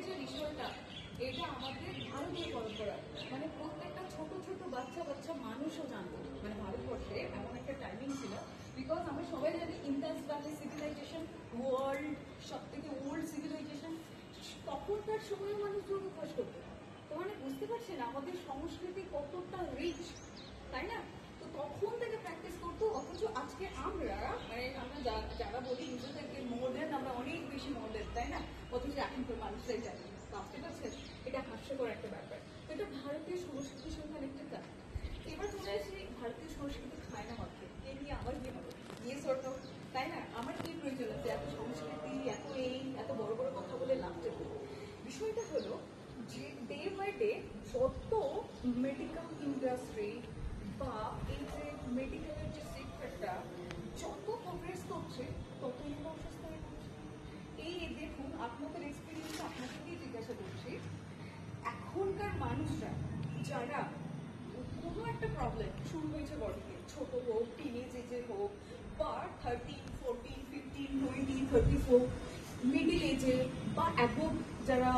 যে বিষয়টা, এটা আমাদের ভারতীয় পরম্পরা। মানে প্রত্যেকটা ছোট ছোট বাচ্চা বাচ্চা মানুষও জানতো। মানে ভারতবর্ষে এমন একটা টাইমিং ছিল, বিকজ আমরা সবাই জানি ইন্দাস ভ্যালি সিভিলাইজেশন ওয়ার্ল্ড সব থেকে ওল্ড সিভিলাইজেশন। তখনকার সময় মানুষ যোগ অভ্যাস করতো। তো মানে বুঝতে পারছেন আমাদের সংস্কৃতি কতটা রিচ, তাই না? তো তখন থেকে প্র্যাকটিস করতো। অথচ আজকে আমরা মানে আমরা যারা বলি নিজেদেরকে মডার্ন, আমরা অনেক বেশি মডার্ন, তাই না? অথচ এখন তো মানুষরাই জানি। ঠিক আছে, এটা হাস্যকর একটা ব্যাপার। তো এটা ভারতীয় সংস্কৃতির সঙ্গে অনেকটা। এবার চলে আসি ভারতীয় সংস্কৃতি খায় না মাত্র এ নিয়ে আমার কি হবে, ইয়ে সর্ট, তাই না? আমার কি প্রয়োজন আছে এত সংস্কৃতি, এত বড় বড় কথা বলে লাভটা কি? বিষয়টা হলো যে ডে বাই ডে যত মেডিকেল ইন্ডাস্ট্রি বা এই যে মেডিকেলের যে সেক্টরটা যত প্রোগ্রেস করছে, ততই আমরা অসুস্থ হয়ে পড়ছি। এই দেখুন, আপনাদের এক্সপিরিয়েন্স আপনাদেরকেই জিজ্ঞাসা করছি। এখনকার মানুষরা যারা কোনো একটা প্রবলেম শুরু হয়েছে বডিতে, ছোট হোক, টিনেজ এজে হোক, বা 13, 14, 15, 20, 34, মিডিল এজে বা অ্যাবোভ যারা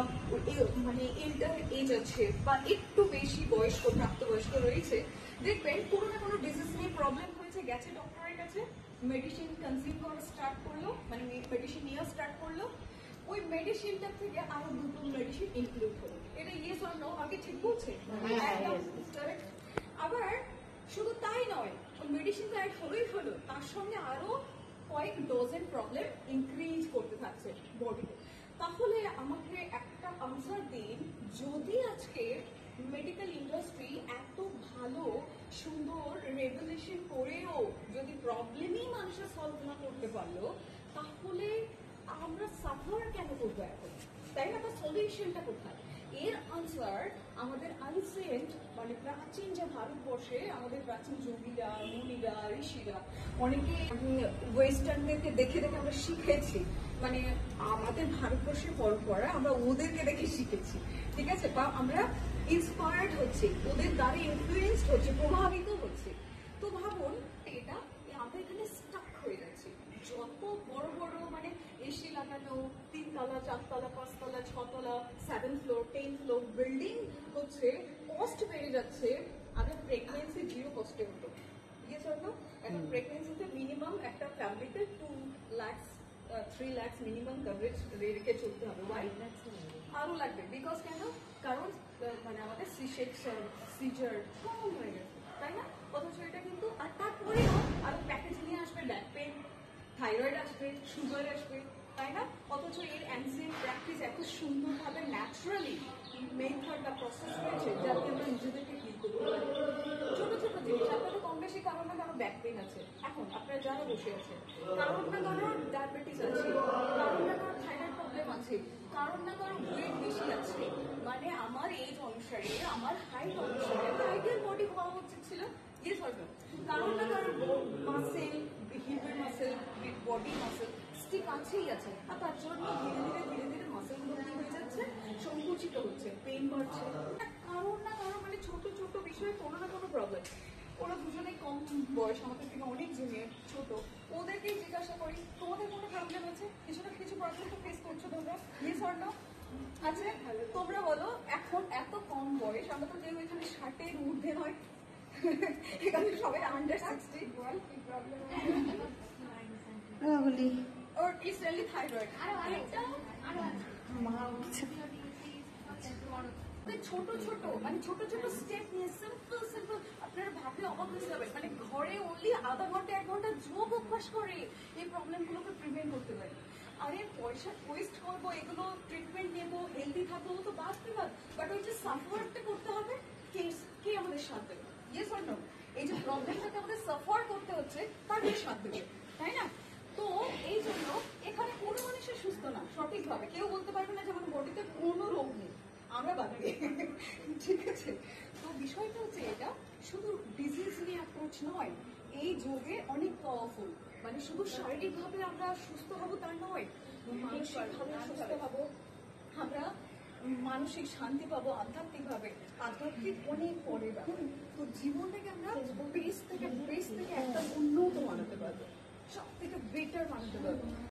মানে এল্ডার এজ আছে বা একটু বেশি বয়স্ক প্রাপ্তবয়স্ক রয়েছে, দেখবেন কোনো না কোনো ডিজিজ নিয়ে প্রবলেম হয়েছে, গেছে ডক্টরের কাছে, মেডিসিন কনজিউম করা স্টার্ট করলো, মানে মেডিসিন নেওয়া স্টার্ট করলো। ওই মেডিসিনটা থেকে আরো দুটো মেডিসিন ইনক্লুড হলো। এটা ইয়েস অর নো, আগে ঠিক বলছে? আবার শুধু তাই নয়, মেডিসিন তো অ্যাড হলোই হলো, তার সঙ্গে আরো কয়েক ডজন প্রবলেম ইনক্রিজ করতে থাকছে বডিতে। তাহলে আমাকে একটা আনসার দিন, যদি আজকে মেডিকেল ইন্ডাস্ট্রি এত ভালো সুন্দর রেগুলেশন করেও যদি প্রবলেমই মানুষের সলভ না করতে পারলো, তাহলে আমরা সাফার কেন করবো এখন, তাই না? তার সলিউশনটা কোথায়? এর আনসার আমাদের আনসেন্ট মানে প্রাচীন যে ভারতবর্ষে আমাদের প্রাচীন যোগীরা, মুনিরা, ঋষিরা, অনেকে ওয়েস্টার্নদেরকে দেখে দেখে আমরা শিখেছি। মানে আমাদের ভারতবর্ষের পরম্পরা আমরা ওদেরকে দেখে শিখেছি, ঠিক আছে? বা আমরা ইন্সপায়ার্ড হচ্ছে, ওদের দ্বারা ইনফ্লুয়েন্সড হচ্ছে, প্রভাবিত হচ্ছে। তো ভাবুন, এটা আমরা এখানে স্টাক হয়ে যাচ্ছি। যত বড় বড় মানে এসি লাগানো 3 তলা, 4 তলা, 5 তলা, 6 তলা, 7 ফ্লোর, 10 ফ্লোর বিল্ডিং হচ্ছে, কস্ট বেড়ে যাচ্ছে। আগে প্রেগনেন্সি 0 কস্টে হতো, ইয়েস হতো। এখন প্রেগনেন্সিতে মিনিমাম একটা ফ্যামিলিতে 2 লাখ 3 লাখ মিনিমাম কভারেজ রেখে চলতে হবে। আরো লাগবে, বিকজ কেন? কারণ মানে আমাদের সিজার কমন হয়ে গেছে, তাই না? অথচ এটা কিন্তু, আর তারপরেও আরো প্যাকেজ নিয়ে আসবে, ব্যাক পেন, থাইরয়েড আসবে, সুগার আসবে, তাই না? অথচ এর অ্যান্সিয়েন্ট প্র্যাকটিস এত সুন্দরভাবে ন্যাচারালি মেথড বা প্রসেস রয়েছে, যাতে আমরা নিজেদেরকে হিল করতে পারি। ছোট ছোট জিনিস, আপনাদের কম বেশি কারো না কারো ব্যাক পেন আছে, এখন আপনারা যারা বসে আছেন, কারোর না কারো ডায়াবেটিস আছে, কারোর না কারো থাইরয়েড প্রবলেম আছে, কারোর না কারো ওয়েট বেশি আছে। মানে আমার এজ অনুসারে, আমার হাইট অনুসারে আইডিয়াল বডি হওয়া উচিত ছিল, ইয়েস হয়তো। কারোর না কারো মাসেল, হিপের মাসেল, বডি মাসেল স্টিক আছেই আছে, আর তার জন্য ধীরে ধীরে মাসেলগুলো কি হয়ে যাচ্ছে, সংকুচিত হচ্ছে, পেন বাড়ছে। কারোর না কারো মানে ছোট ছোট বিষয়ে কোনো না কোনো প্রবলেম। ওরা দুজনে কম বয়স, আমাদের থেকে অনেক জুনিয়র, ছোট। ওদেরকেই জিজ্ঞাসা করি, তোমাদের কোনো প্রবলেম আছে? কিছু না কিছু প্রবলেম তো ফেস করছো তোমরা, ইয়েস অর নো? আচ্ছা, তোমরা বলো, এখন এত কম বয়স, আমরা তো কেউ এখানে 60-এর ঊর্ধ্বে নয়, এখানে সবাই under 60। Or is really thyroid. ছোট ছোট মানে ছোট ছোট স্টেপ নিয়ে সিম্পল আপনারা ভাবলে অবাক হয়ে যাবেন। মানে ঘরে অনলি আধা ঘন্টা 1 ঘন্টা যোগ অভ্যাস করে এই প্রবলেম গুলোকে প্রিভেন্ট করতে পারি। আরে পয়সা ওয়েস্ট করবো, এগুলো ট্রিটমেন্ট নেবো, হেলদি থাকবো, তো বাদ বিবাদ, বাট ওই যে সাফারটা করতে হবে, কে আমাদের সাথ দেবে? Yes or no? এই যে প্রবলেমটাকে আমাদের সাফার করতে হচ্ছে, তার সাথ দেবে, তাই না? তো এই জন্য এখানে কোনো মানুষের সুস্থ না সঠিকভাবে, কেউ বলতে পারবে না যে আমার বডিতে কোনো রোগ নেই, আমরা বাদ দিই, ঠিক আছে? তো বিষয়টা হচ্ছে এটা শুধু ডিজিজ নিয়ে অ্যাপ্রোচ নয়, এই যোগে অনেক পাওয়ারফুল। মানে শুধু শারীরিকভাবে আমরা সুস্থ হবো তা নয়, মানসিকভাবে সুস্থ হবো আমরা, মানসিক শান্তি পাবো, আধ্যাত্মিকভাবে। আধ্যাত্মিক অনেক পরে ব্যাপার। তো জীবনটাকে আমরা বেস থেকে একটা উন্নত বানাতে পারবো, সব থেকে বেটার বানাতে পারবো।